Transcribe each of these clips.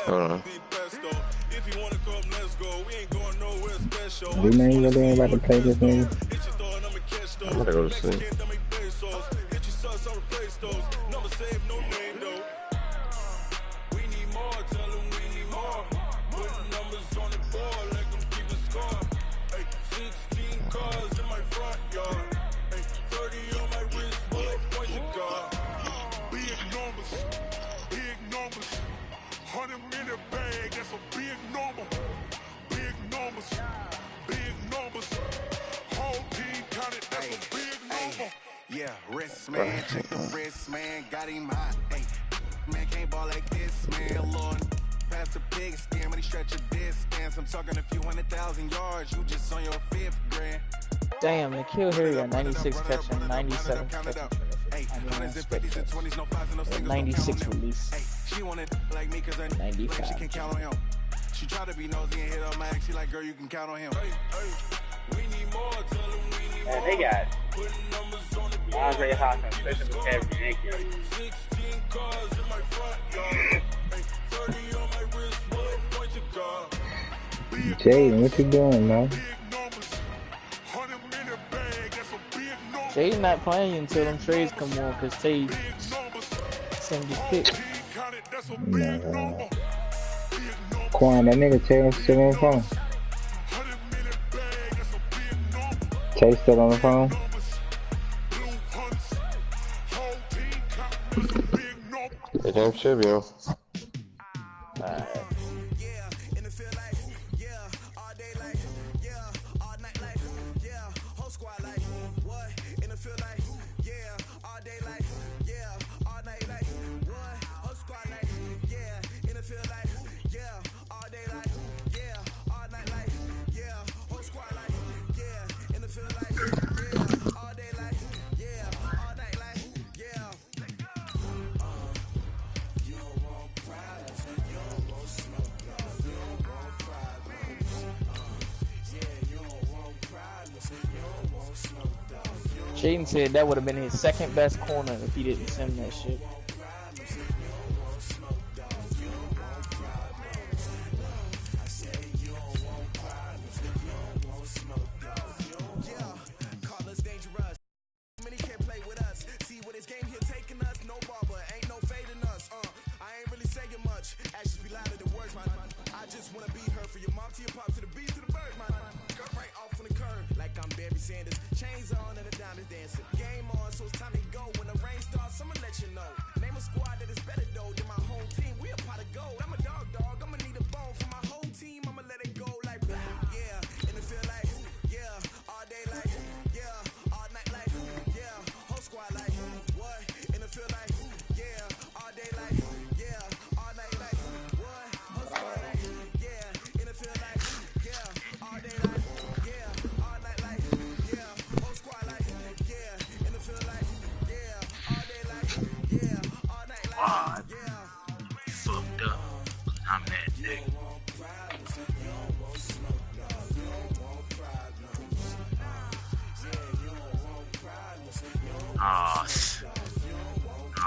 Hold on. We know you really ain't about to play this nigga. I'm gonna go to sleep. Yeah, wrist man, check the wrist man, got him hot. Hey, man can't ball like this, man. Lord, past the big scam when he stretch a distance. I'm talking a few 100,000 yards, you just on your 5th grand. Damn, the kill here got 96 catching, 97 catching. Hey, 150s and 20s, no fives and no singles. 96 release. Hey, she wanted like me cause I 95. she can count on him. She tried to be nosy and hit up my ex. She like, girl, you can count on him. We need more, tell him we need more. Man, they got Andre Hawkins, special vocabulary. 16 cars in my front yard. 30 on my wrist, point to God. Jaden, what you doing, man? Jaden not playing until them trades come on, cause Tay send his pick. No. Quan, that nigga Tay still on the phone. Tay still on the phone? They damn should be on. Alright. Jaden said that would have been his second best corner if he didn't send that shit.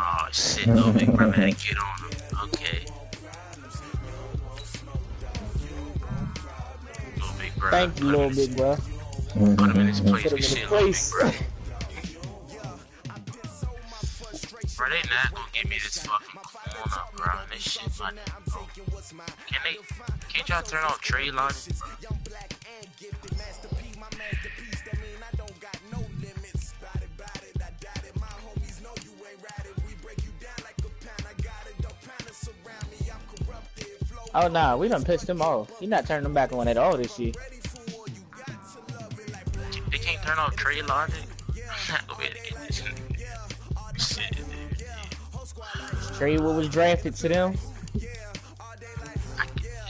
Oh shit, little big brother had to get on him. Okay. Little big brother. Thank you, little big bro. Put him in his place. We shit, little big bro. Bro, they not gonna give me this fucking corner, bro. This shit funny. Bro. Can't y'all turn off trade logic, bro? Oh nah, we done pissed him off. He not turning them back on at all this year. They can't turn off trade logic? I'm not gonna be able to get this nigga. Shit, dude. Trade what was drafted to them. It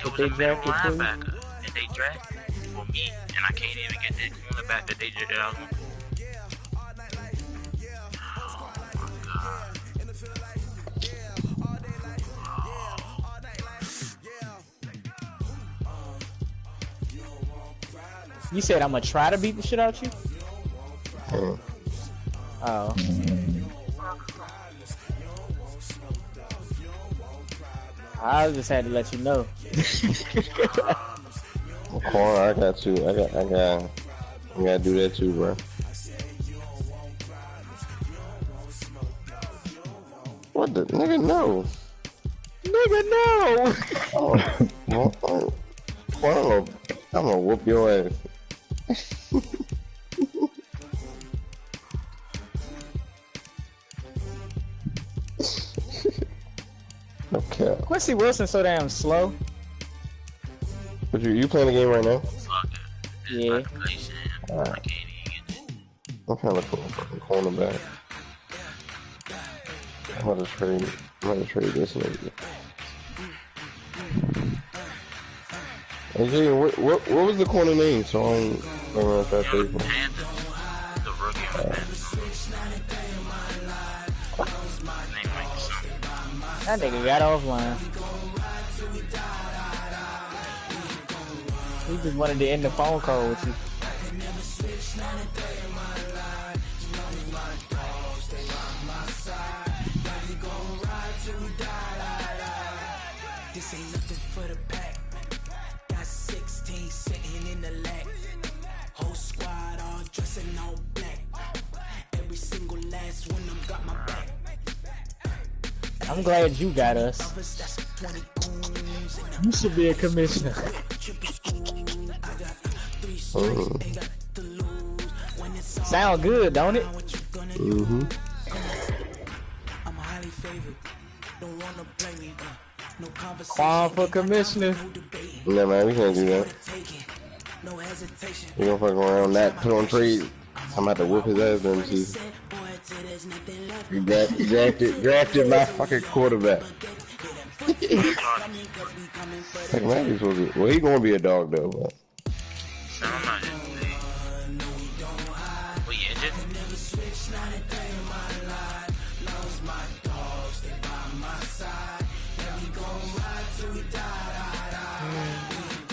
was a middle linebacker that they drafted for me, and I can't even get that cornerback that they drafted out. Oh my god. You said I'm gonna try to beat the shit out you? Oh. Oh. I just had to let you know. Corner, I got to. I gotta do that too, bro. What the nigga? No. Nigga, no. Oh, I'm gonna whoop your ass. Okay. Quincy Wilson so damn slow. But you playing the game right now? Fuck it. Yeah. I can't even get it. I'm kind of cool. Fucking cornerback. I'm gonna trade this nigga. Hey, Jay, what was the corner name? So I'm gonna try to trade for him. The rookie on the Panthers. Name like something. That nigga got offline. He just wanted to end the phone call with you. This ain't nothing for the pack. Got 16 sitting in the lag. Whole squad all dressing all black. Every single last one of them got my back. I'm glad you got us. You should be a commissioner. Sound good, don't it? Mm-hmm. I'm highly favored. Don't wanna play me. No conversation. Quan for commissioner. Nah, man, we can't do that. No hesitation. We gonna fuck around that, put on trade. I'm about to whoop his ass during the season. You drafted my fucking quarterback. Like, man, he's supposed to, well, he's gonna be a dog though, but. I'm not just What, you injured?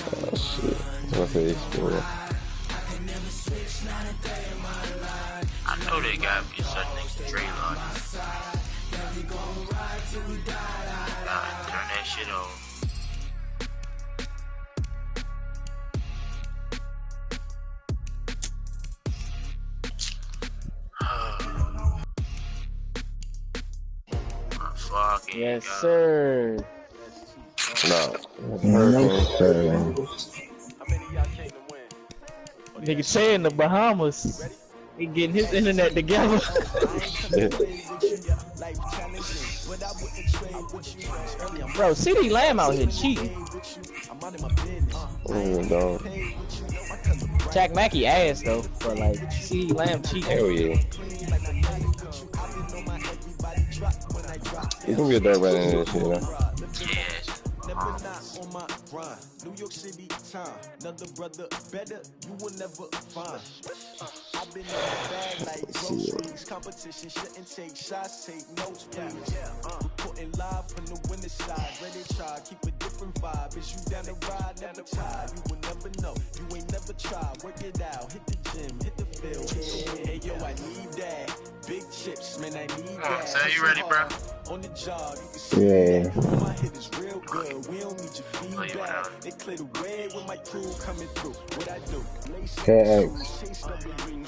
Oh shit. What's the explorer? I know they got me such things to trade on. Turn that shit on. Fucking Yes, God. sir. No. No, sir. Nigga Che in the Bahamas. He getting his internet together. Bro, CD Lamb out here cheating. Dog. Jack Mackey ass though, but like CD Lamb cheating. Hell yeah. He's gonna be a dog by the end of this year, though. Yes. On my grind, New York City time. Another brother better, you will never find. I've been in the bag like groceries. Competition shouldn't take shots, take notes, please. Reporting live from the winter side. Ready try, keep a different vibe. Is you down the ride, never tired. You will never know, you ain't never tried. Work it out, hit the gym, hit the field. Hey yo, I need that. Big chips, man, I need that. So you ready, bro? On the job, you can see Yeah. my hit is real good. We don't need your feedback. They clear the way with my crew coming through. What I do? KX.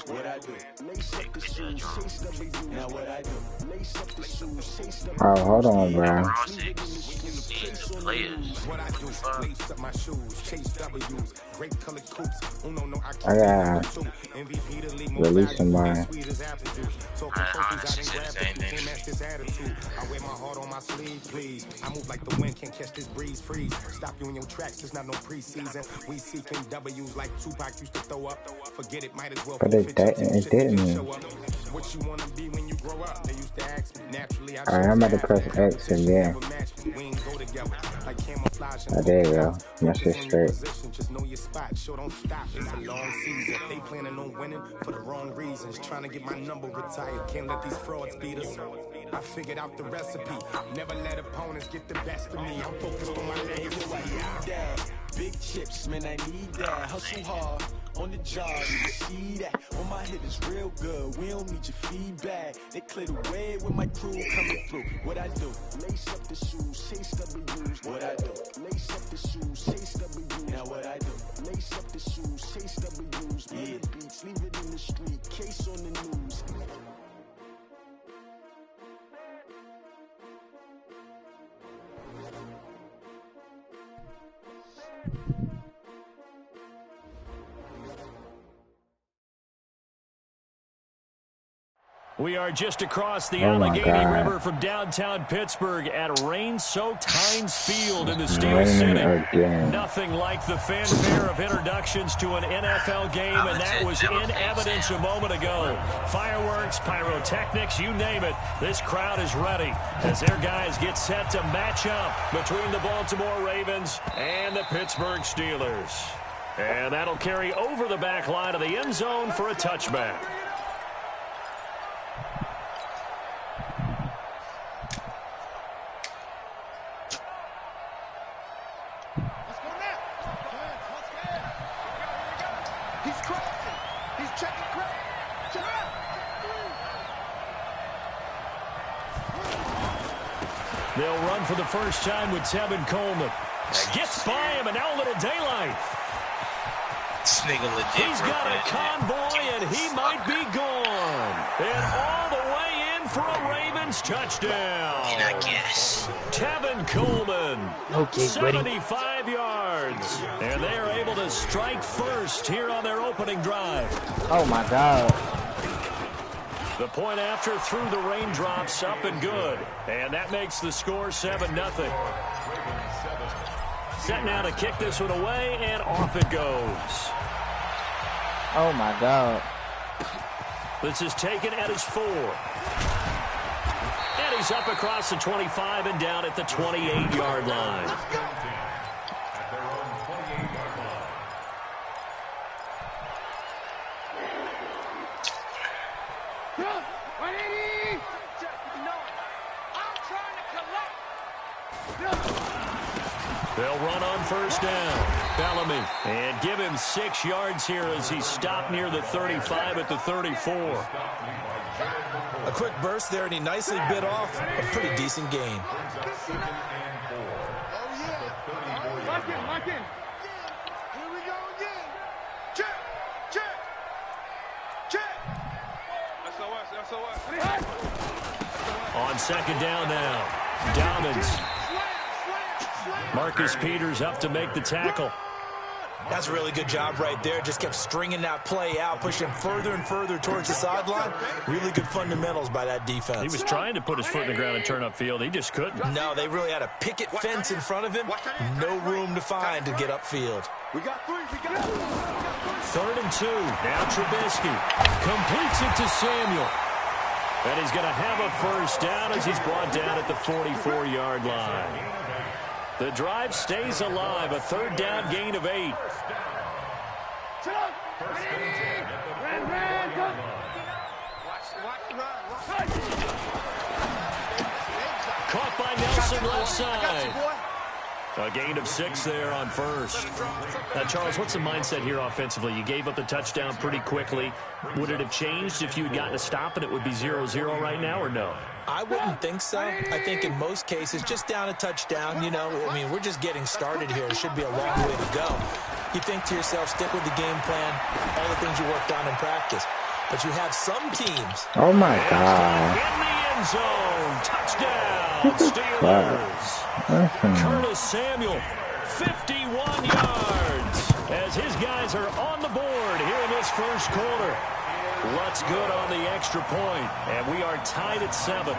What I do? Lace up the shoes, chase W. Now what I do? Lace up the shoes, chase W. Oh, hold on, bro. Raw 6 needs the players. What I do? Lace up my shoes, chase W's. Great colored coops. I got releasing mine. I honestly said the same thing. I wear my heart on my sleeve, please. I move like the wind, can't catch this breeze, freeze. Stop you in your tracks, it's not no preseason. We seeking W's like Tupac used to throw up. Forget it, might as well. But it didn't. What you wanna be when you grow up? They used to ask me. Naturally, Alright, I'm about to press X again. Oh, there you go. My shit straight. Just know your spot, show don't stop. It's a long season. They planning on winning for the wrong reasons. Trying to get my number retired. Can't let these frauds beat us. I figured out the recipe. Never let opponents get the best of me. I'm focused on my legacy. Big chips, man, I need that. Hustle hard on the job, you see that. When my hit is real good, we don't need your feedback. They clear the way with my crew coming through. What I do? Lace up the shoes, chase W's. What I do? Lace up the shoes, chase W's. Now what I do? Lace up the shoes, chase W's. Yeah, beats, leave it in the street, case on the news. We are just across the Allegheny River from downtown Pittsburgh at rain-soaked Heinz Field in the Steel City. Nothing like the fanfare of introductions to an NFL game, and that was in evidence a moment ago. Fireworks, pyrotechnics, you name it. This crowd is ready as their guys get set to match up between the Baltimore Ravens and the Pittsburgh Steelers. And that'll carry over the back line of the end zone for a touchback. They'll run for the first time with Tevin Coleman. Gets by him, and now a little daylight. This nigga legit. He's got a convoy, and he might be gone. And all the way in for a Ravens touchdown. And I guess. Tevin Coleman, Okay, 75 yards. And they are able to strike first here on their opening drive. Oh, my God. The point after through the raindrops, up and good. And that makes the score 7-0. Set now to kick this one away, and off it goes. Oh, my God. This is taken at his 4. And he's up across the 25 and down at the 28-yard line. They'll run on first down. Bellamy. And give him 6 yards here as he stopped near the 35 at the 34. A quick burst there, and he nicely bit off a pretty decent gain. Lock in. Here we go again. Check. SOS. On second down now. Downins. Marcus Peters up to make the tackle. That's a really good job right there. Just kept stringing that play out, pushing further and further towards the sideline. Really good fundamentals by that defense. He was trying to put his foot in the ground and turn upfield. He just couldn't. No, they really had a picket fence in front of him. No room to find to get upfield. We got 3. 3rd and 2. Now Trubisky completes it to Samuel. And he's going to have a first down as he's brought down at the 44-yard line. The drive stays alive, a 3rd down gain of 8. Caught by Nelson left side. A gain of 6 there on first. Charles, what's the mindset here offensively? You gave up the touchdown pretty quickly. Would it have changed if you had gotten a stop and it would be 0-0 right now, or no? I wouldn't think so. I think in most cases, just down a touchdown, you know, I mean, we're just getting started here. It should be a long way to go. You think to yourself, stick with the game plan, all the things you worked on in practice. But you have some teams. Oh, my God. In the end zone. Touchdown, Steelers. Curtis Samuel, 51 yards, as his guys are on the board here in this first quarter. What's good on the extra point, and we are tied at 7.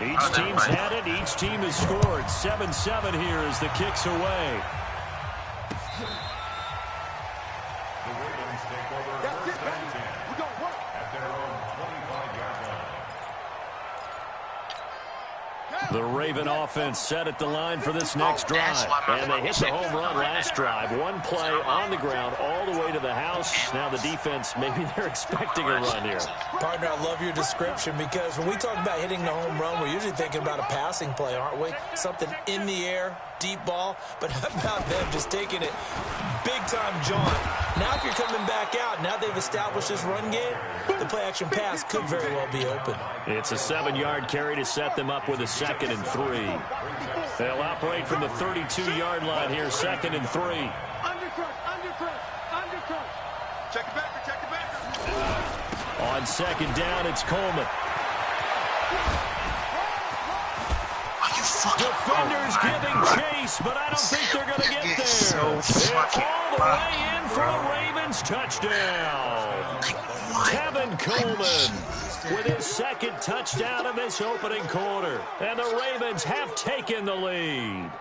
Each team's had it, each team has scored. 7-7 here as the kick's away. The Raven offense set at the line for this next drive. And they hit the home run last drive. One play on the ground all the way to the house. Now the defense, maybe they're expecting a run here. Partner, I love your description because when we talk about hitting the home run, we're usually thinking about a passing play, aren't we? Something in the air, deep ball. But how about them just taking it big-time jaunt? Now if you're coming back out, now they've established this run game, the play-action pass could very well be open. It's a 7-yard carry to set them up with a 2nd and 3. They'll operate from the 32-yard line here, 2nd and 3. Undercrush. Check it back. On 2nd down, it's Coleman. Defenders giving chase, but I don't think they're going to get there. It's all the way in for a Ravens touchdown. Tevin Coleman with his 2nd touchdown in this opening quarter. And the Ravens have taken the lead.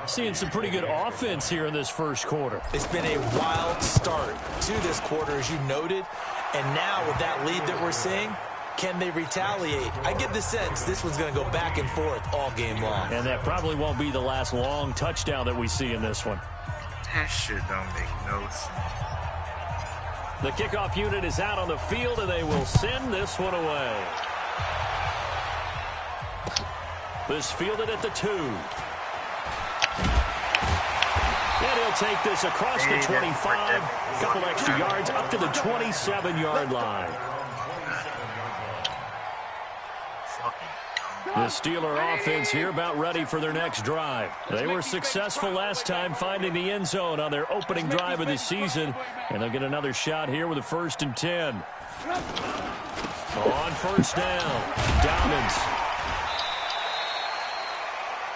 Seeing some pretty good offense here in this first quarter. It's been a wild start to this quarter, as you noted. And now with that lead that we're seeing, can they retaliate? I get the sense this one's going to go back and forth all game long. And that probably won't be the last long touchdown that we see in this one. That shit don't make no sense. The kickoff unit is out on the field, and they will send this one away. This fielded at the 2. And he'll take this across the 25. A couple extra yards up to the 27-yard line. The Steeler offense here about ready for their next drive. They were successful last time finding the end zone on their opening drive of the season. And they'll get another shot here with a 1st and 10. On 1st down, Dobbins.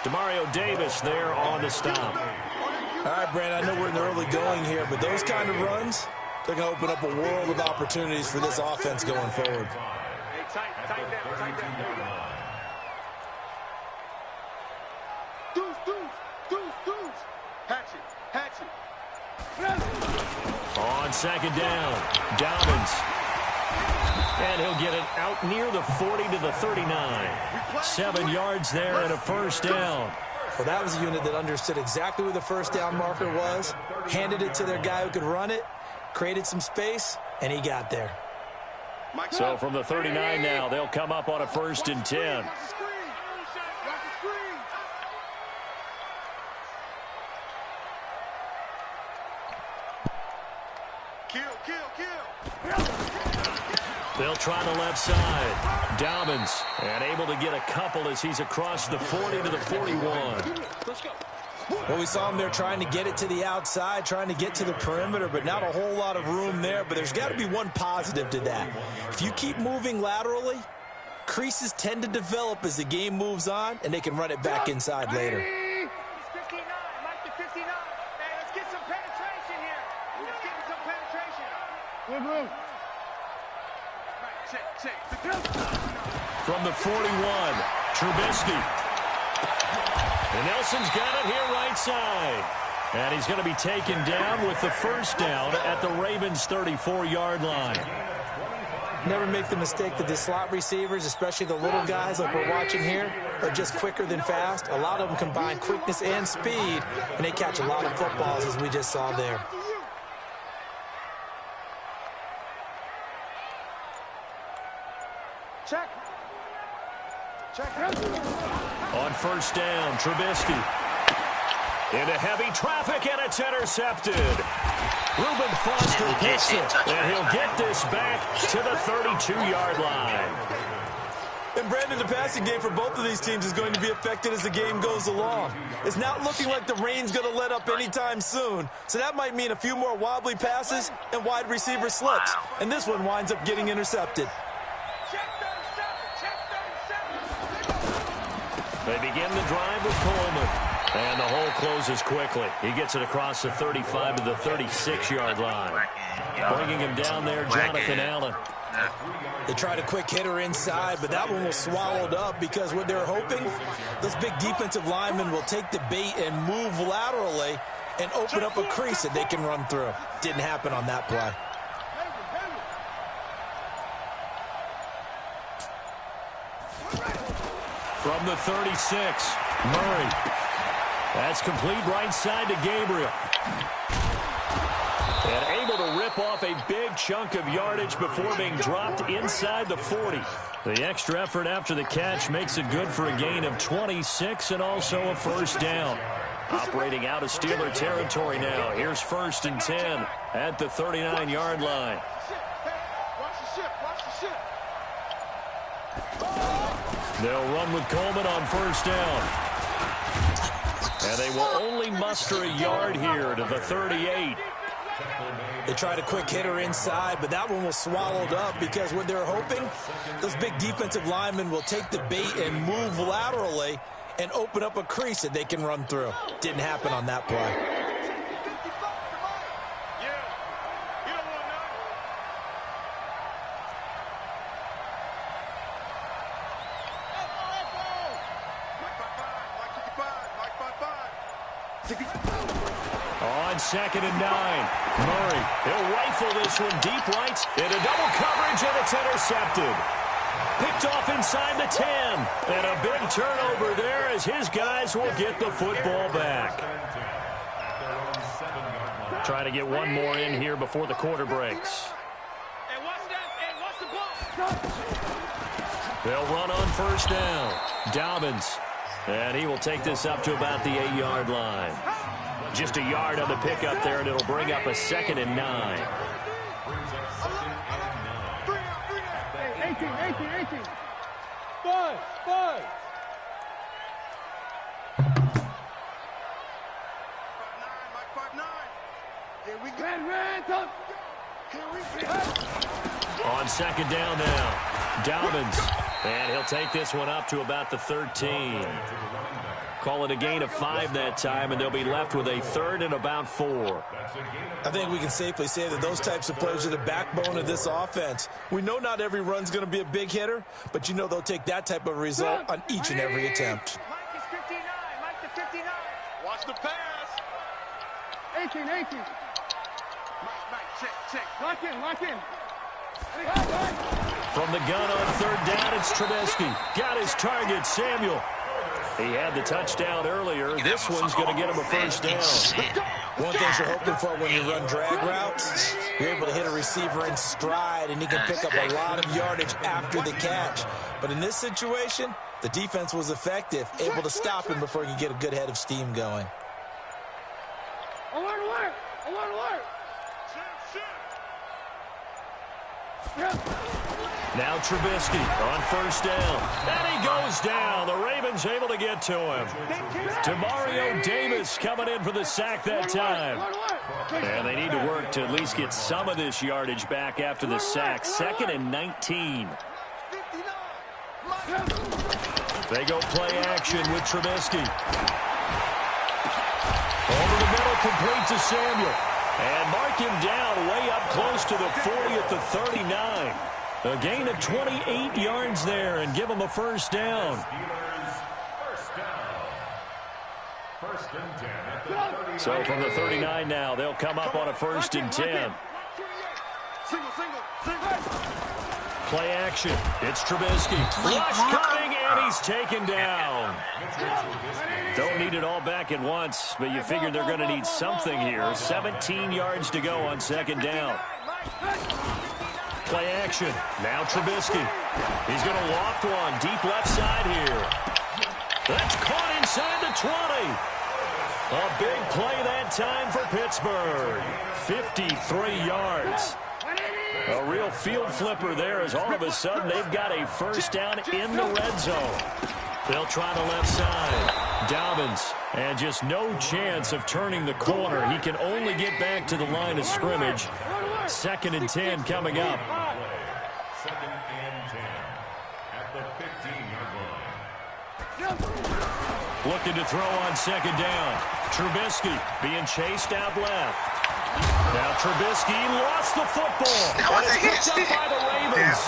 Demario Davis there on the stop. All right, Brandon, I know we're in the early going here, but those kind of runs, they're going to open up a world of opportunities for this offense going forward. Tight down. Deuce. Hatchet. On 2nd down, Dobbins. And he'll get it out near the 40 to the 39. 7 yards there and a 1st down. Well, that was a unit that understood exactly where the 1st down marker was, handed it to their guy who could run it, created some space, and he got there. So from the 39 now, they'll come up on a 1st and 10. They'll try the left side. Dobbins, and able to get a couple as he's across the 40 to the 41. Well, we saw him there trying to get it to the outside, trying to get to the perimeter, but not a whole lot of room there. But there's got to be one positive to that. If you keep moving laterally, creases tend to develop as the game moves on, and they can run it back inside later. 59, Mike the 59. Hey, let's get some penetration here. Let's get some penetration. Good move. From the 41, Trubisky. And Nelson's got it here right side. And he's going to be taken down with the 1st down at the Ravens' 34-yard line. Never make the mistake that the slot receivers, especially the little guys like we're watching here, are just quicker than fast. A lot of them combine quickness and speed, and they catch a lot of footballs, as we just saw there. Check. On 1st down, Trubisky. Into heavy traffic, and it's intercepted. Reuben Foster gets it, and he'll get this back to the 32-yard line. And Brandon, the passing game for both of these teams is going to be affected as the game goes along. It's not looking like the rain's going to let up anytime soon. So that might mean a few more wobbly passes and wide receiver slips. And this one winds up getting intercepted. They begin the drive with Coleman. And the hole closes quickly. He gets it across the 35 to the 36-yard line. Bringing him down there, Jonathan Allen. They tried a quick hitter inside, but that one was swallowed up because what they're hoping, those big defensive linemen will take the bait and move laterally and open up a crease that they can run through. Didn't happen on that play. From the 36, Murray. That's complete right side to Gabriel. And able to rip off a big chunk of yardage before being dropped inside the 40. The extra effort after the catch makes it good for a gain of 26 and also a first down. Operating out of Steeler territory now. Here's 1st and 10 at the 39-yard line. They'll run with Coleman on 1st down. And they will only muster a yard here to the 38. They tried a quick hitter inside, but that one was swallowed up because what they're hoping, those big defensive linemen will take the bait and move laterally and open up a crease that they can run through. Didn't happen on that play. On 2nd and 9, Murray. He'll rifle this one deep right into double coverage, and it's intercepted. Picked off inside the 10. And a big turnover there as his guys will get the football back. Trying to get one more in here before the quarter breaks. They'll run on 1st down. Dobbins. And he will take this up to about the 8-yard line. Just a yard on the pickup there, and it'll bring up a 2nd and 9. 18. 5. On 2nd down now, Dobbins. And he'll take this one up to about the 13. Call it a gain of 5 that time, and they'll be left with a 3rd and about 4. I think we can safely say that those types of players are the backbone of this offense. We know not every run's going to be a big hitter, but you know they'll take that type of result on each and every attempt. Mike is 59. Mike to 59. Watch the pass. 18. Mike, check. Lock in. From the gun on 3rd down, it's Trubisky. Got his target, Samuel. He had the touchdown earlier. This one's going to get him a first down. One thing you're hoping for when you run drag routes, you're able to hit a receiver in stride, and he can pick up a lot of yardage after the catch. But in this situation, the defense was effective, able to stop him before he could get a good head of steam going. Alert! Now Trubisky on 1st down. And he goes down. The Ravens able to get to him. Demario Davis coming in for the sack that time. And they need to work to at least get some of this yardage back after the sack. 2nd and 19. They go play action with Trubisky. Over the middle, complete to Samuel. And mark him down way up close to the 40 at the 39. A gain of 28 yards there and give him a first down. So from the 39 now, they'll come up on a 1st and 10. Play action. It's Trubisky. Rush coming, and he's taken down. Don't need it all back at once, but you figure they're going to need something here. 17 yards to go on 2nd down. Play action. Now Trubisky. He's going to loft one deep left side here. That's caught inside the 20. A big play that time for Pittsburgh. 53 yards. A real field flipper there as all of a sudden they've got a first down in the red zone. They'll try the left side. Dobbins. And just no chance of turning the corner. He can only get back to the line of scrimmage. 2nd and 10 coming up. 2nd and 10 at the 15-yard line. Looking to throw on 2nd down. Trubisky being chased out left. Now Trubisky lost the football. And it's picked up by the Ravens.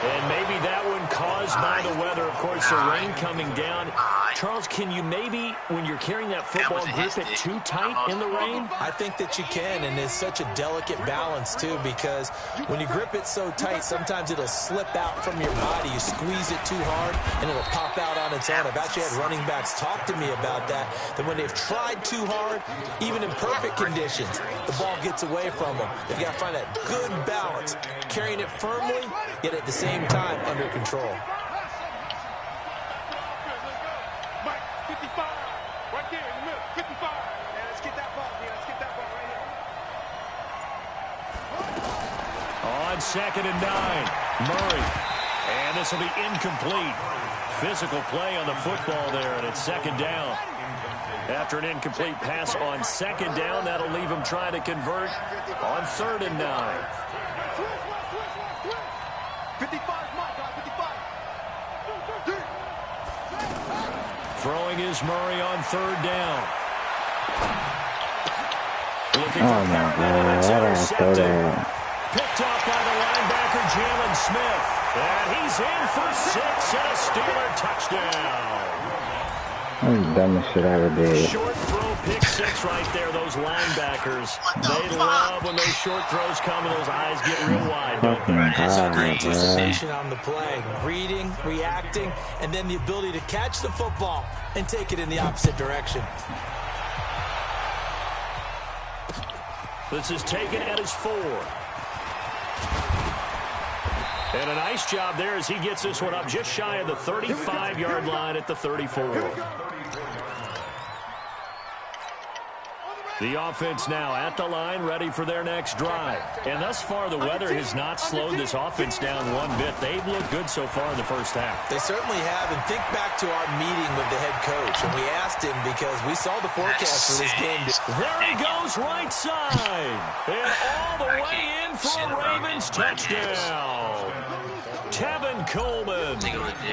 And maybe that one caused by the weather. Of course, the rain coming down. Charles, can you maybe, when you're carrying that football, grip it too tight in the rain? I think that you can, and it's such a delicate balance, too, because when you grip it so tight, sometimes it'll slip out from your body. You squeeze it too hard, and it'll pop out on its own. I've actually had running backs talk to me about that when they've tried too hard, even in perfect conditions, the ball gets away from them. They've got to find that good balance, carrying it firmly, yet at the same time under control. On 2nd and 9, Murray. And this will be incomplete. Physical play on the football there, and it's 2nd down. After an incomplete pass on 2nd down, that'll leave him trying to convert on 3rd and 9. Throwing is Murray on 3rd down. Looking oh my God, I don't throw that. Picked off by the linebacker, Jalen Smith. And he's in for 6 and a Steeler touchdown. That's the dumbest shit I ever did. Short throw, pick 6 right there, those linebackers. They love when those short throws come and those eyes get real wide, don't they? Anticipation on the play, reading, reacting, and then the ability to catch the football and take it in the opposite direction. This is taken at his 4. And a nice job there as he gets this one up just shy of the 35-yard line at the 34. The offense now at the line, ready for their next drive. And thus far, the weather has not slowed this offense down one bit. They've looked good so far in the first half. They certainly have. And think back to our meeting with the head coach. And we asked him because we saw the forecast for this game. There he goes, right side. And all the way in for a Ravens touchdown. Tevin Coleman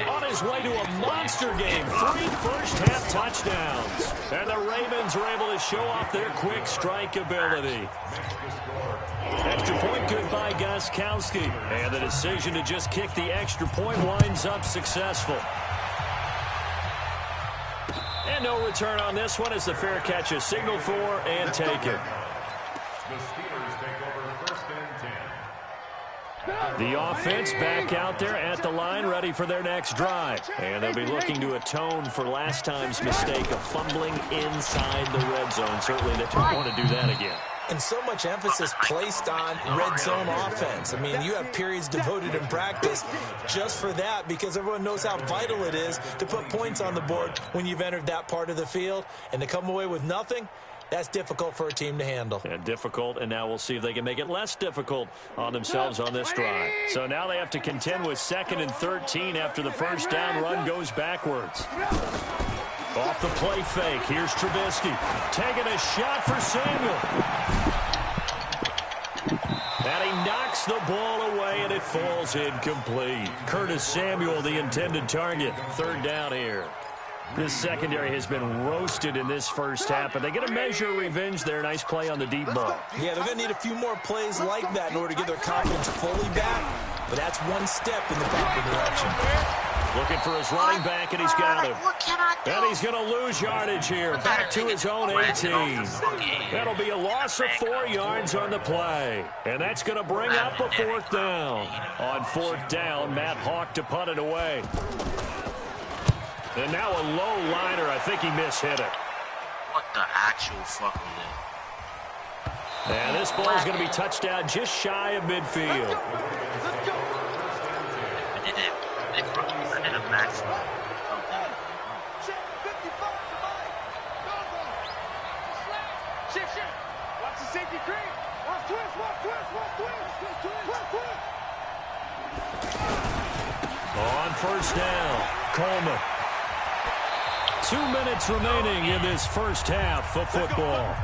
on his way to a monster game. 3 first-half touchdowns. And the Ravens are able to show off their quick strike ability. Extra point good by Gostkowski. And the decision to just kick the extra point winds up successful. And no return on this one as the fair catch is signaled for and taken. The Steelers take over 1st and 10. The offense back out there at the line, ready for their next drive. And they'll be looking to atone for last time's mistake of fumbling inside the red zone. Certainly they don't want to do that again. And so much emphasis placed on red zone offense. I mean, you have periods devoted in practice just for that because everyone knows how vital it is to put points on the board when you've entered that part of the field. And to come away with nothing, that's difficult for a team to handle. And difficult, and now we'll see if they can make it less difficult on themselves on this drive. So now they have to contend with 2nd and 13 after the first down run goes backwards. Off the play fake, here's Trubisky. Taking a shot for Samuel. And he knocks the ball away, and it falls incomplete. Curtis Samuel, the intended target. 3rd down here. This secondary has been roasted in this first half, but they get a measure of revenge there. Nice play on the deep ball. Yeah, they're going to need a few more plays like that in order to get their confidence fully back, but that's one step in the proper direction. Looking for his running back, and he's got him. And he's going to lose yardage here. Back to his own 18. That'll be a loss of 4 yards on the play. And that's going to bring up a 4th down. On 4th down, Matt Hawk to punt it away. And now a low liner. I think he mishit it. What the actual fuck was that? And this ball is going to be touched down just shy of midfield. I did a maximum. Watch the safety creep. Watch twist, watch twist, watch twist. On 1st down, Coleman. 2 minutes remaining in this first half of football.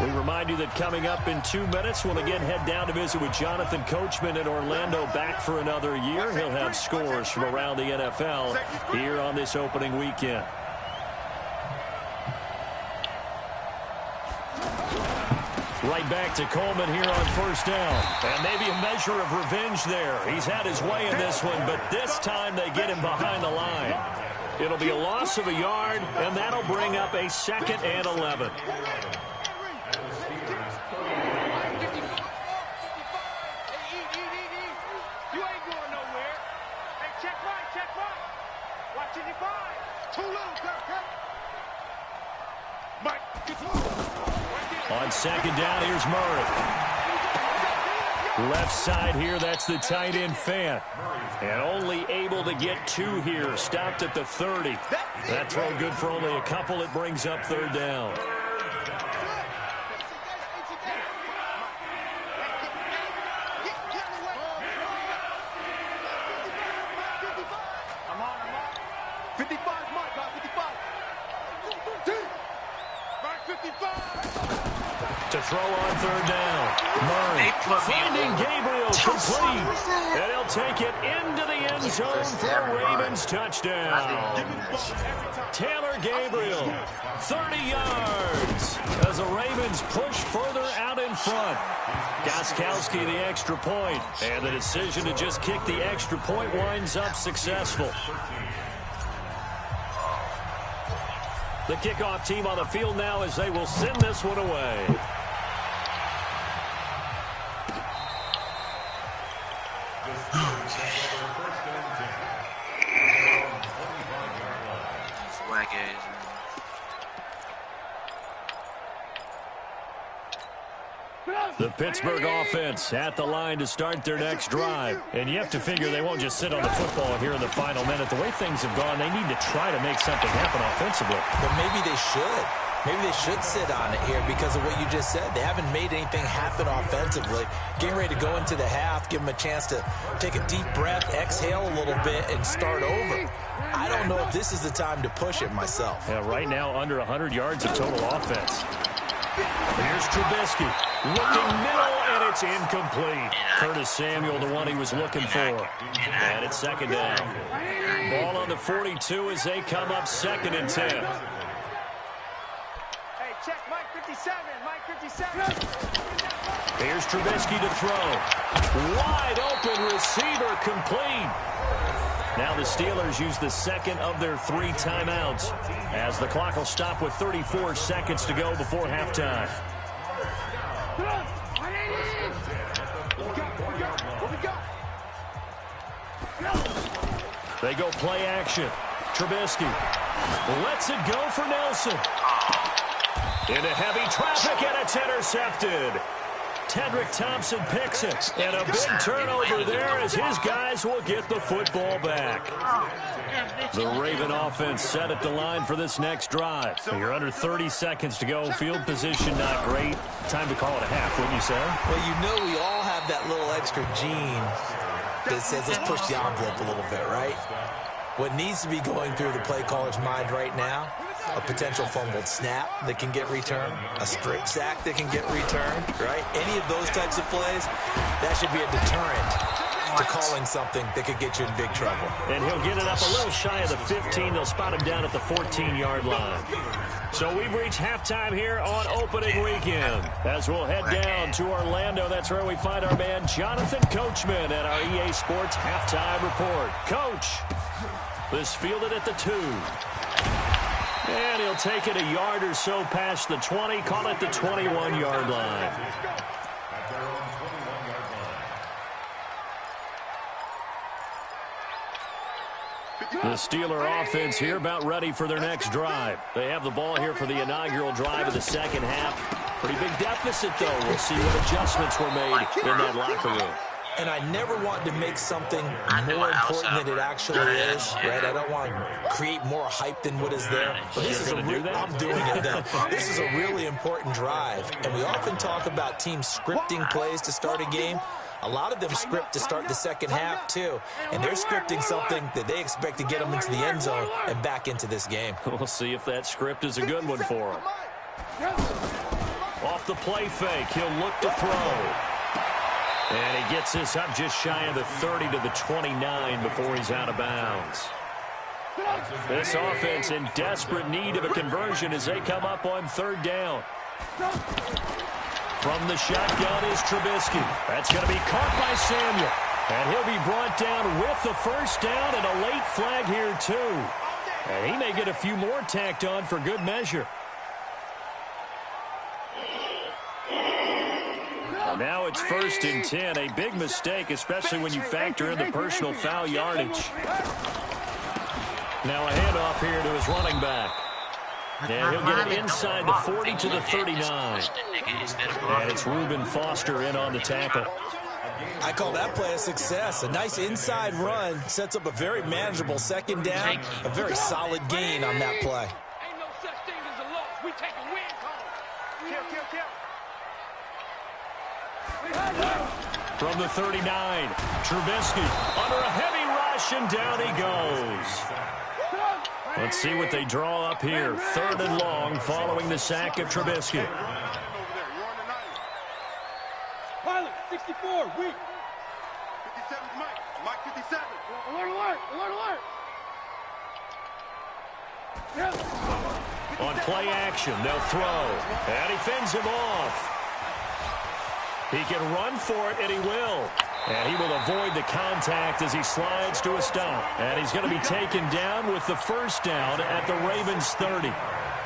We remind you that coming up in 2 minutes, we'll again head down to visit with Jonathan Coachman in Orlando, back for another year. He'll have scores from around the NFL here on this opening weekend. Right back to Coleman here on first down. And maybe a measure of revenge there. He's had his way in this one, but this time they get him behind the line. It'll be a loss of a yard, and that'll bring up a 2nd and 11. On 2nd down, here's Murray. Left side here, that's the tight end Fant. And only able to get 2 here. Stopped at the 30. That throw good for only a couple. It brings up 3rd down. To throw on 3rd down. Murray finding Gabriel complete. And he'll take it into the end zone for a Ravens touchdown. Taylor Gabriel, 30 yards as the Ravens push further out in front. Gostkowski the extra point, and the decision to just kick the extra point winds up successful. The kickoff team on the field now as they will send this one away. The Pittsburgh offense at the line to start their next drive. And you have to figure they won't just sit on the football here in the final minute. The way things have gone, they need to try to make something happen offensively. But maybe they should. Maybe they should sit on it here because of what you just said. They haven't made anything happen offensively. Getting ready to go into the half, give them a chance to take a deep breath, exhale a little bit, and start over. I don't know if this is the time to push it myself. Yeah, right now under 100 yards of total offense. Here's Trubisky, looking middle, and it's incomplete. Curtis Samuel, the one he was looking for. And it's 2nd down. Ball on the 42 as they come up 2nd and 10. Hey, check Mike 57, Mike 57. Here's Trubisky to throw. Wide open receiver complete. Now the Steelers use the 2nd of their 3 timeouts as the clock will stop with 34 seconds to go before halftime. They go play action. Trubisky lets it go for Nelson. Into heavy traffic, and it's intercepted. Tedrick Thompson picks it, and a big turnover there as his guys will get the football back. The Raven offense set at the line for this next drive. You're under 30 seconds to go. Field position not great. Time to call it a half, wouldn't you say? Well, you know we all have that little extra gene that says let's push the envelope a little bit, right? What needs to be going through the play caller's mind right now, a potential fumbled snap that can get returned, a strip sack that can get returned, right? Any of those types of plays, that should be a deterrent to calling something that could get you in big trouble. And he'll get it up a little shy of the 15. They'll spot him down at the 14-yard line. So we've reached halftime here on opening weekend. As we'll head down to Orlando, that's where we find our man Jonathan Coachman at our EA Sports Halftime Report. Coach, this fielded at the 2. And he'll take it a yard or so past the 20, call it the 21-yard line. The Steeler offense here about ready for their next drive. They have the ball here for the inaugural drive of the second half. Pretty big deficit, though. We'll see what adjustments were made in that locker room. And I never want to make something more important than it actually is, right? I don't want to create more hype than what is there. But this is I'm doing it now. This is a really important drive. And we often talk about teams scripting plays to start a game. A lot of them script to start the second half, too. And they're scripting something that they expect to get them into the end zone and back into this game. We'll see if that script is a good one for them. Off the play fake, he'll look to throw. And he gets this up just shy of the 30 to the 29 before he's out of bounds. This offense in desperate need of a conversion as they come up on 3rd down. From the shotgun is Trubisky. That's going to be caught by Samuel. And he'll be brought down with the first down and a late flag here, too. And he may get a few more tacked on for good measure. Now it's 1st and 10. A big mistake, especially when you factor in the personal foul yardage. Now a handoff here to his running back. And he'll get it inside the 40 to the 39. And it's Reuben Foster in on the tackle. I call that play a success. A nice inside run sets up a very manageable second down. A very solid gain on that play. Ain't no such thing as a loss. We take a win home. Kill. From the 39, Trubisky under a heavy rush, and down he goes. Let's see what they draw up here. 3rd and long following the sack of Trubisky. Pilot, 64, weak. 57's Mike. Mike 57. Alert. On play action, they'll throw. And he fends him off. He can run for it, and he will. And he will avoid the contact as he slides to a stop. And he's going to be taken down with the first down at the Ravens 30.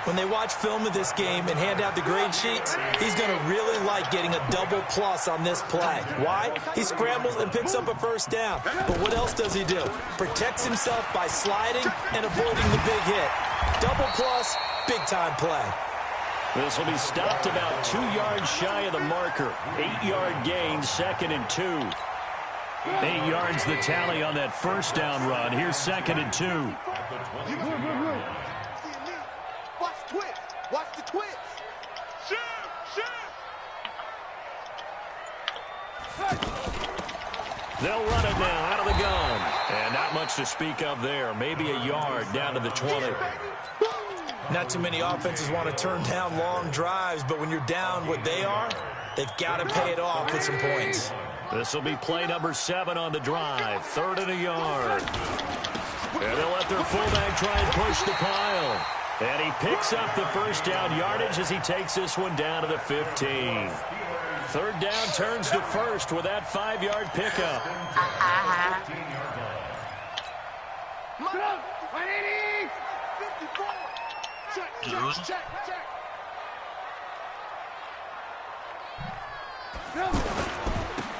When they watch film of this game and hand out the grade sheets, he's going to really like getting a double plus on this play. Why? He scrambles and picks up a first down. But what else does he do? Protects himself by sliding and avoiding the big hit. Double plus, big-time play. This will be stopped about 2 yards shy of the marker. 8-yard gain, 2nd and 2. 8 yards the tally on that first down run. Here's 2nd and 2. Watch the twist. Shoot. They'll run it now out of the gun. And not much to speak of there. Maybe a yard down to the 20. Not too many offenses want to turn down long drives, but when you're down what they are, they've got to pay it off with some points. This will be play number 7 on the drive. 3rd and a yard. And they'll let their fullback try and push the pile. And he picks up the first down yardage as he takes this one down to the 15. 3rd down turns to 1st with that 5-yard pickup. Check.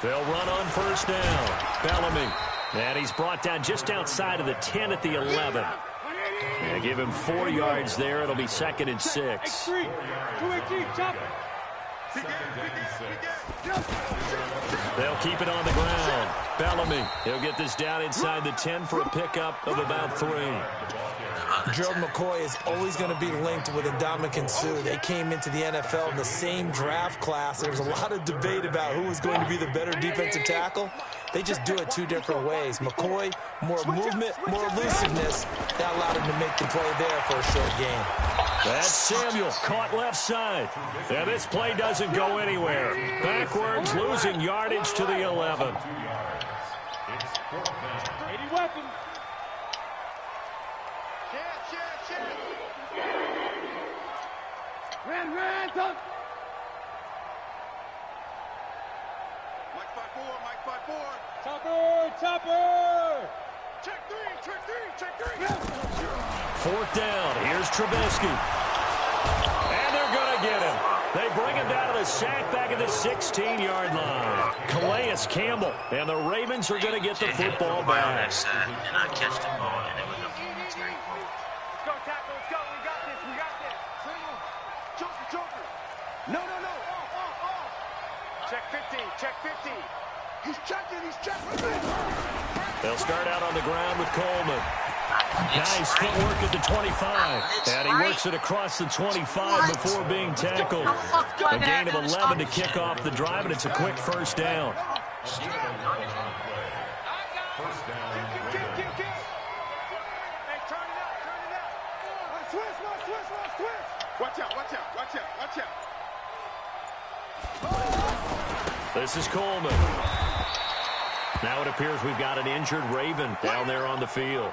They'll run on first down. Bellamy. And he's brought down just outside of the 10 at the 11. And give him 4 yards there. It'll be 2nd and 6. They'll keep it on the ground. Bellamy. He'll get this down inside the 10 for a pickup of about 3. Gerald McCoy is always going to be linked with Ndamukong Suh. They came into the NFL in the same draft class. There's a lot of debate about who was going to be the better defensive tackle. They just do it 2 different ways. McCoy, more movement, more elusiveness. That allowed him to make the play there for a short gain. That's Samuel, caught left side. And this play doesn't go anywhere. Backwards, losing yardage to the 11. 80 weapons. Ran, Tuck. Mike 5-4. Topper. Check three. 4th down. Here's Trubisky. And they're going to get him. They bring him down to the sack back at the 16-yard line. Calais Campbell. And the Ravens are going to get the football back. And I catch the ball, and it was a straight forward. Let's go, tackle. We got this. Joker. No. Check 50. He's checking. They'll start out on the ground with Coleman. Nice footwork at the 25. And he works it across the 25 before being tackled. A gain of 11 to kick off the drive, and it's a quick first down. First down. Hey, turn it out. Twist. Watch out. This is Coleman. Now it appears we've got an injured Raven down there on the field.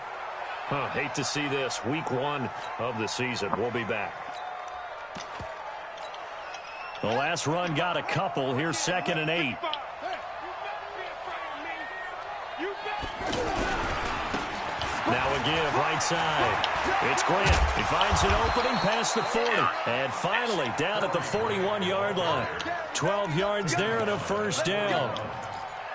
Hate to see this. Week 1 of the season. We'll be back. The last run got a couple. Here's 2nd and 8. Now a give right side. It's Grant. He finds an opening past the 40. And finally down at the 41-yard line. 12 yards there and a first down.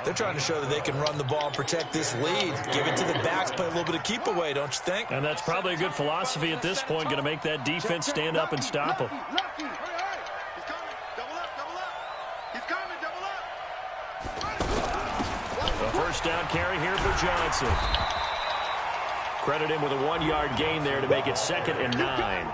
They're trying to show that they can run the ball and protect this lead. Give it to the backs, play a little bit of keep away, don't you think? And that's probably a good philosophy at this point. Going to make that defense stand up and stop them. A first down carry here for Johnson. Credit him with a 1-yard gain there to make it 2nd and 9.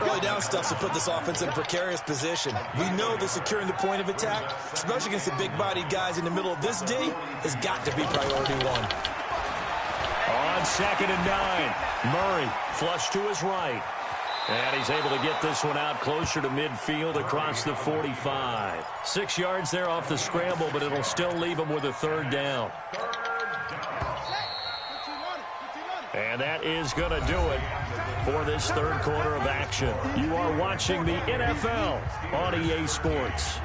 Early down stuff to put this offense in a precarious position. We know that securing the point of attack, especially against the big-bodied guys in the middle of this D, has got to be priority 1. On 2nd and 9, Murray flush to his right. And he's able to get this one out closer to midfield across the 45. 6 yards there off the scramble, but it'll still leave him with a 3rd down. And that is going to do it for this 3rd quarter of action. You are watching the NFL on EA Sports.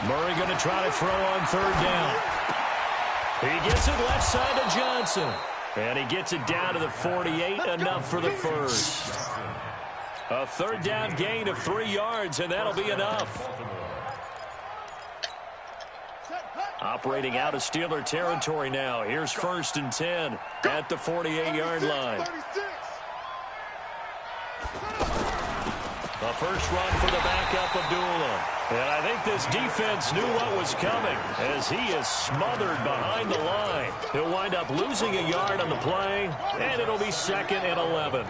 Murray going to try to throw on 3rd down. He gets it left side to Johnson. And he gets it down to the 48, enough for the first. A 3rd down gain of 3 yards, and that'll be enough. Operating out of Steeler territory now. Here's 1st and 10 at the 48-yard line. The first run for the backup, Abdullah. And I think this defense knew what was coming as he is smothered behind the line. He'll wind up losing a yard on the play, and it'll be 2nd and 11.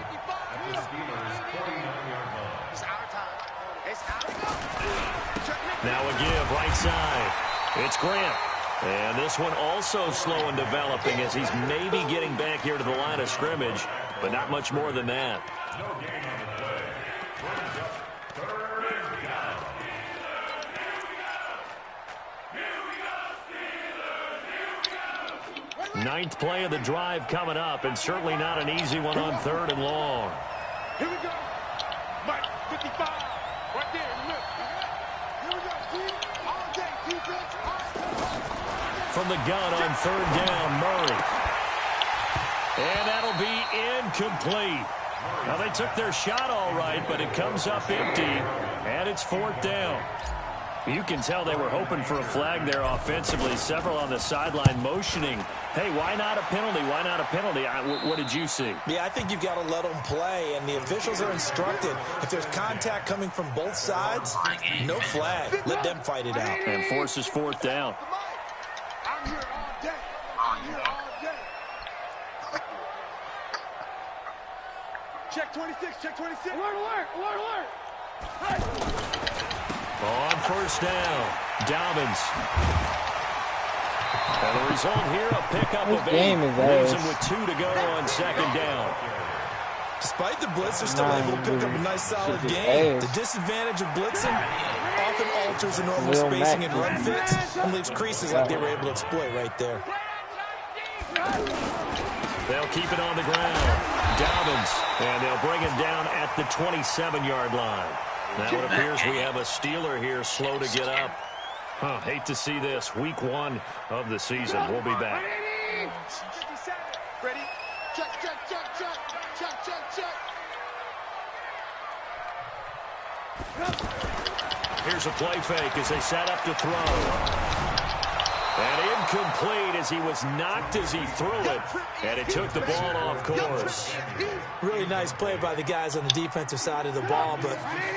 Now a give right side. It's Grant. And this one also slow in developing as he's maybe getting back here to the line of scrimmage, but not much more than that. Ninth play of the drive coming up, and certainly not an easy one on 3rd and long. Here we go. Mike, 55. Right there in the middle. Here we go, G. All day, defense. From the gun on 3rd down, Murray. And that'll be incomplete. Now, they took their shot all right, but it comes up empty, and it's 4th down. You can tell they were hoping for a flag there offensively. Several on the sideline motioning, hey, why not a penalty? Why not a penalty? What did you see? Yeah, I think you've got to let them play, and the officials are instructed. If there's contact coming from both sides, no flag. Let them fight it out. And forces 4th down. I'm here all day. I'm here all day. Check 26, check 26. Alert, alert, alert, alert. Hey. On 1st down, Dobbins. And the result here, a pickup of 8. Leaves him with 2 to go on 2nd down. Despite the blitz, they're still able to pick up a nice solid game. The disadvantage of blitzing often alters the normal spacing and run fits and leaves creases like they were able to exploit right there. They'll keep it on the ground. Dobbins, and they'll bring him down at the 27-yard line. Now it appears we have a Steeler here slow to get up. Hate to see this. Week 1 of the season. We'll be back. Ready? Check, check, check, check. Check, check, check. Here's a play fake as they set up to throw. And incomplete as he was knocked as he threw it. And it took the ball off course. Really nice play by the guys on the defensive side of the ball. But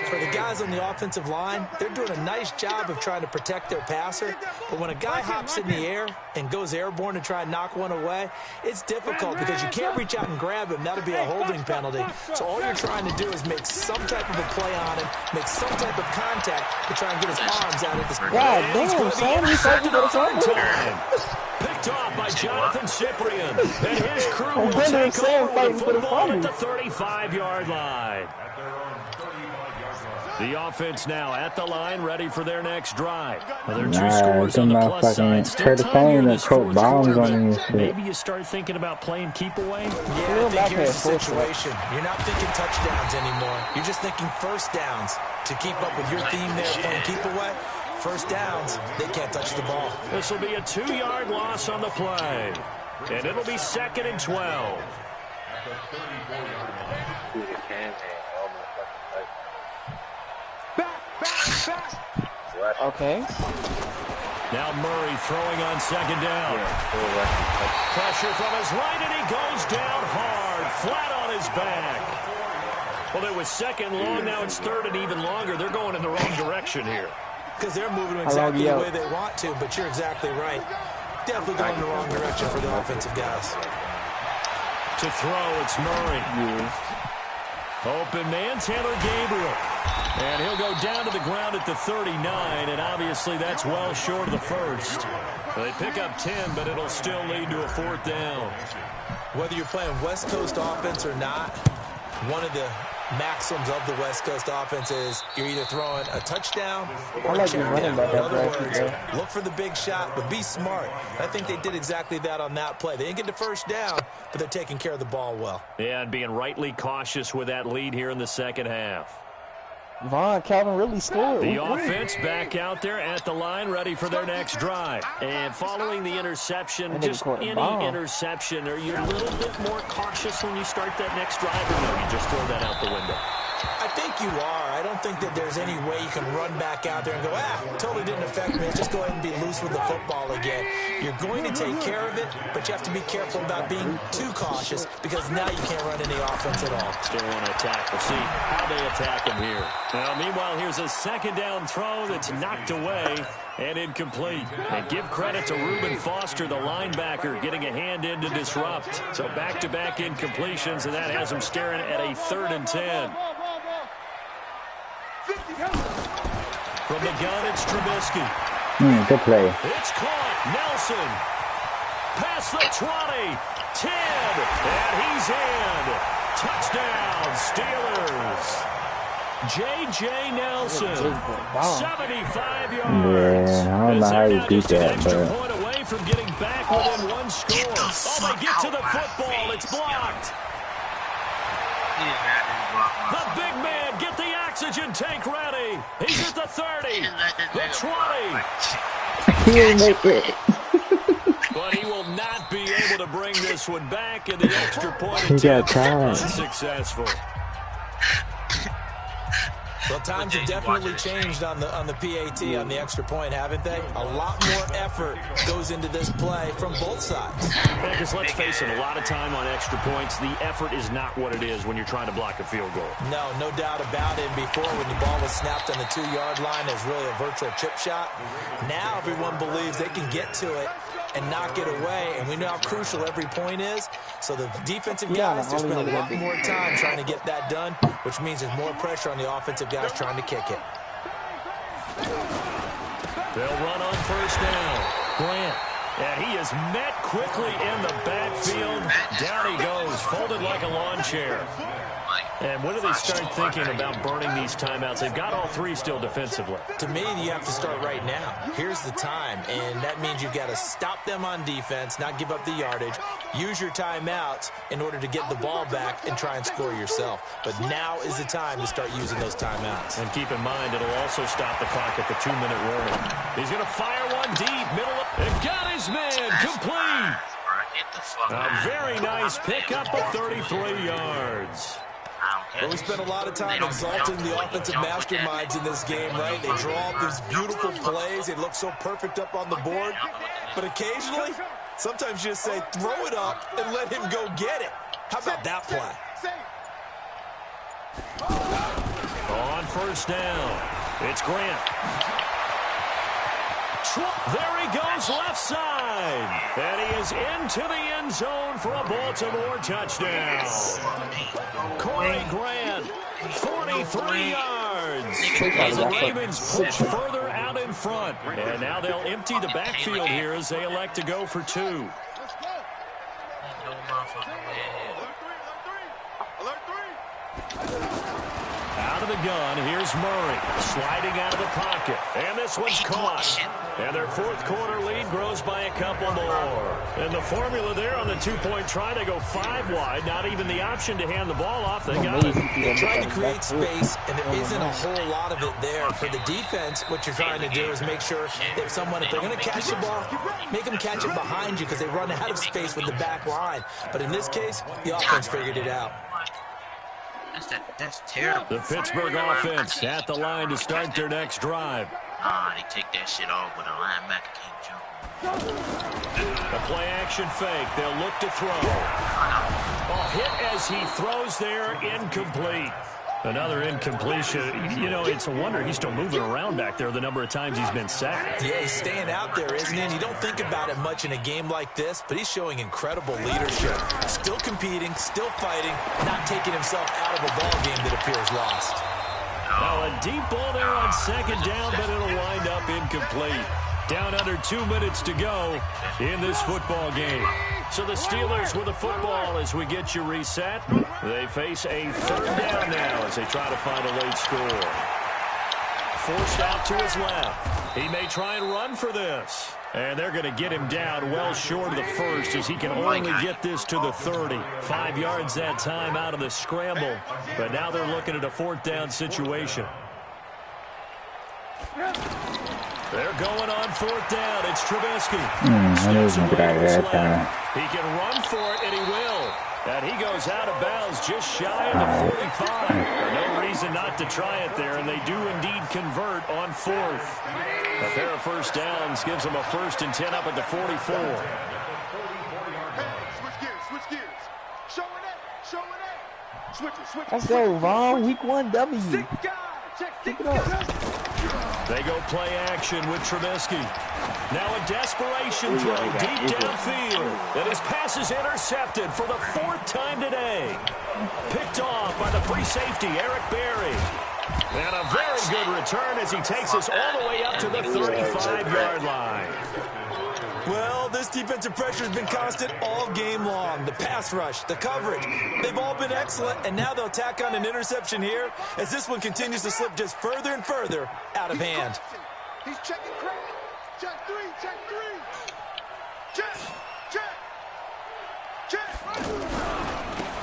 for the guys on the offensive line, they're doing a nice job of trying to protect their passer. But when a guy hops in the air and goes airborne to try and knock one away, it's difficult because you can't reach out and grab him. That'll be a holding penalty. So all you're trying to do is make some type of a play on him, make some type of contact to try and get his arms out of this. God damn, son. He's talking about something. Picked off by Jonathan Cyprian. And his crew will take over the football at the 35-yard line. The offense now at the line, ready for their next drive. Well, there are two scores on the plus side. Still time here in this fourth quarter, but maybe you start thinking about playing keep away. Yeah, I think here's the situation. You're not thinking touchdowns anymore. You're just thinking first downs. To keep up with your theme there, playing keep away, first downs, they can't touch the ball. This will be a 2-yard loss on the play. And it'll be 2nd and 12. Okay. Now Murray throwing on 2nd down. Pressure from his right, and he goes down hard, flat on his back. Well, it was 2nd long, now it's 3rd and even longer. They're going in the wrong direction here. Because they're moving exactly the way they want to, but you're exactly right. Definitely going in the wrong direction for the offensive guys. To throw, it's Murray. Open man, Taylor Gabriel. And he'll go down to the ground at the 39, and obviously that's well short of the first. They pick up 10, but it'll still lead to a 4th down. Whether you're playing West Coast offense or not, one of the maxims of the West Coast offense is you're either throwing a touchdown or a check down. In other words, look for the big shot, but be smart. I think they did exactly that on that play. They didn't get the first down, but they're taking care of the ball well. Yeah, and being rightly cautious with that lead here in the second half. Calvin really scored. The offense back out there at the line, ready for their next drive. And following the interception, just any interception, are you a little bit more cautious when you start that next drive, or no, you just throw that out the window? I think you are. I don't think that there's any way you can run back out there and go, totally didn't affect me. Just go ahead and be loose with the football again. You're going to take care of it, but you have to be careful about being too cautious because now you can't run any offense at all. Still want to attack. We'll see how they attack him here. Now, meanwhile, here's a 2nd down throw that's knocked away and incomplete. And give credit to Reuben Foster, the linebacker, getting a hand in to disrupt. So back-to-back incompletions, and that has him staring at a 3rd and 10. From the gun, it's Trubisky. Good play. It's caught. Nelson. Past the 20. 10. And he's in. Touchdown, Steelers. J.J. Nelson. 75 yards. Yeah, I don't know how you beat that, but point away from getting back within 1 score. Oh, they get to the football. It's blocked. The big man, get the oxygen tank ready. He's at the 30, the 20. He didn't make it. But he will not be able to bring this one back, and the extra point attempt unsuccessful. Well, times have definitely changed on the PAT, on the extra point, haven't they? A lot more effort goes into this play from both sides. Because let's face it, a lot of time on extra points, the effort is not what it is when you're trying to block a field goal. No doubt about it. Before, when the ball was snapped on the 2-yard line, there's really a virtual chip shot. Now everyone believes they can get to it and knock it away, and we know how crucial every point is. So the defensive guys just spend a lot more time trying to get that done, which means there's more pressure on the offensive guys trying to kick it. They'll run on 1st down. Grant. And he is met quickly in the backfield. Down he goes, folded like a lawn chair. And when do they start thinking about burning these timeouts? They've got all 3 still defensively. To me, you have to start right now. Here's the time, and that means you've got to stop them on defense, not give up the yardage, use your timeouts in order to get the ball back and try and score yourself. But now is the time to start using those timeouts. And keep in mind, it'll also stop the clock at the 2-minute warning. He's going to fire one deep, middle of, and got his man, complete. A very nice pickup of 33 yards. Well, we spent a lot of time exalting the offensive masterminds in this game, right? They draw up these beautiful plays. They look so perfect up on the board. But occasionally, sometimes you just say, throw it up and let him go get it. How about that play? On 1st down, it's Grant. There he goes, left side. And he is into the end zone for a Baltimore touchdown. Corey Grant, 43 yards. As the Ravens push further out in front. And now they'll empty the backfield here as they elect to go for 2. Out of the gun. Here's Murray sliding out of the pocket. And this one's caught. And their fourth quarter lead grows by a couple more. And the formula there on the two-point try, they go 5 wide. Not even the option to hand the ball off. They got it. They tried to create space, and there isn't a whole lot of it there. For the defense, what you're trying to do is make sure if they're going to catch the ball, make them catch it behind you because they run out of space with the back line. But in this case, the offense figured it out. That's terrible. The Pittsburgh offense at the line to start their next drive. They take that shit off with a linebacker can't jump. A play action fake. They'll look to throw. A hit as he throws there, incomplete. Another incompletion. You know, it's a wonder he's still moving around back there the number of times he's been sacked. Yeah, he's staying out there, isn't he? And you don't think about it much in a game like this, but he's showing incredible leadership. Still competing, still fighting, not taking himself out of a ball game that appears lost. Oh, a deep ball there on second down, but it'll wind up incomplete. Down under 2 minutes to go in this football game. So the Steelers with the football as we get you reset. They face a third down now as they try to find a late score. Forced out to his left. He may try and run for this. And they're going to get him down well short of the first as he can only get this to the 30. 5 yards that time out of the scramble. But now they're looking at a fourth down situation. They're going on fourth down. It's Trubisky. He can run for it, and he will. And he goes out of bounds just shy of the 45. No reason not to try it there, and they do indeed convert on fourth. A pair of first downs gives them a 1st and 10 up at the 44. Switch gears. Showing it. Switch it. Let's go, Vaughn. Week 1 W. Keep it up. They go play action with Trubisky. Now a desperation throw deep downfield. And his pass is intercepted for the 4th time today. Picked off by the free safety, Eric Berry. And a very good return as he takes us all the way up to the 35-yard line. Well, this defensive pressure has been constant all game long. The pass rush, the coverage, they've all been excellent, and now they'll tack on an interception here as this one continues to slip just further and further out of hand. He's checking crowd. Check three. Check.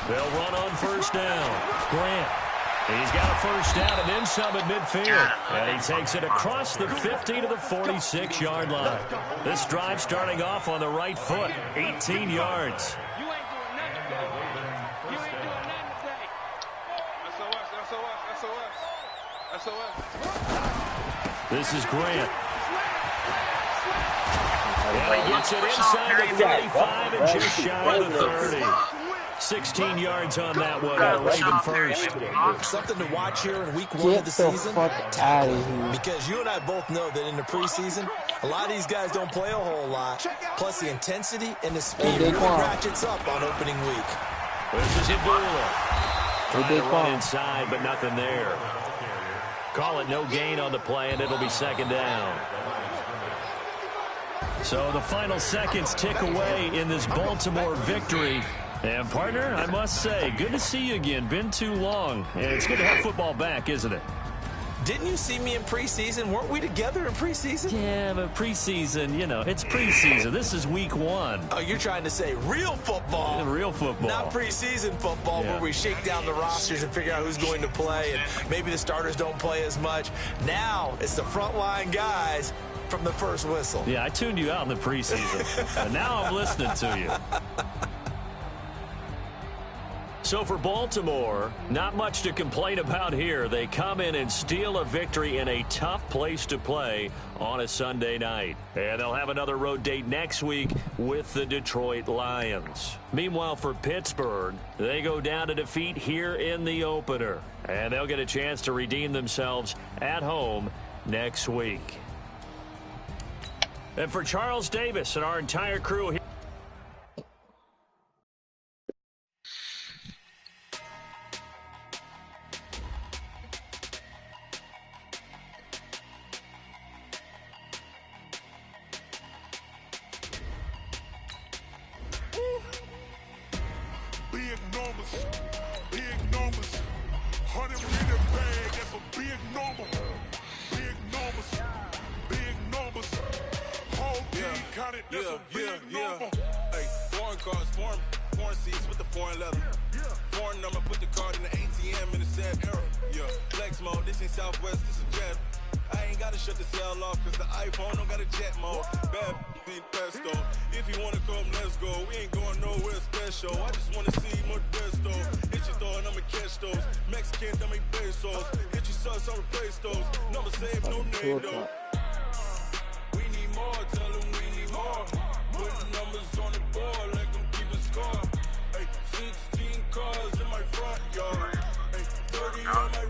They'll run on first down. Grant. He's got a first down and then some at midfield. And he takes it across the 50 to the 46-yard line. This drive starting off on the right foot. 18 yards. You ain't doing nothing today. SOS. This is Grant. And he gets it inside the 35 and just shy of the 30. 16 yards on that one. Raven first. Something to watch here in week 1 of the season. Out of here. Because you and I both know that in the preseason, a lot of these guys don't play a whole lot. Plus the intensity and the speed really ratchets up on opening week. This is Ebola. Trying to run inside, but nothing there. Call it no gain on the play, and it'll be second down. So the final seconds tick away in this Baltimore victory. And, partner, I must say, good to see you again. Been too long. And it's good to have football back, isn't it? Didn't you see me in preseason? Weren't we together in preseason? Yeah, but preseason, you know, it's preseason. This is week 1. Oh, you're trying to say real football. Yeah, real football. Not preseason football where we shake down the rosters and figure out who's going to play, and maybe the starters don't play as much. Now it's the frontline guys from the first whistle. Yeah, I tuned you out in the preseason. But now I'm listening to you. So for Baltimore, not much to complain about here. They come in and steal a victory in a tough place to play on a Sunday night. And they'll have another road date next week with the Detroit Lions. Meanwhile, for Pittsburgh, they go down to defeat here in the opener. And they'll get a chance to redeem themselves at home next week. And for Charles Davis and our entire crew here, Big numbers, 100 in the bag. number. Big numbers. Big numbers. Whole team counted. That's a big number. Hey, foreign cars, foreign seats with the foreign leather. Foreign number, put the card in the ATM in the sad era. Yeah, flex mode, this ain't Southwest, this is jet. I ain't gotta shut the cell off, cause the iPhone don't got a jet mode. Bad being pesto. If you wanna come, let's go. We ain't going nowhere special. I just wanna see Modesto. Hit your throw and I'ma catch those. Mexican, that make pesos. Hit your sauce, I'll replace those. Number save, no name though. We need more, tell them we need more. Put the numbers on the board, let them keep a score. Hey, 16 cars in my front yard. Hey, 30 on my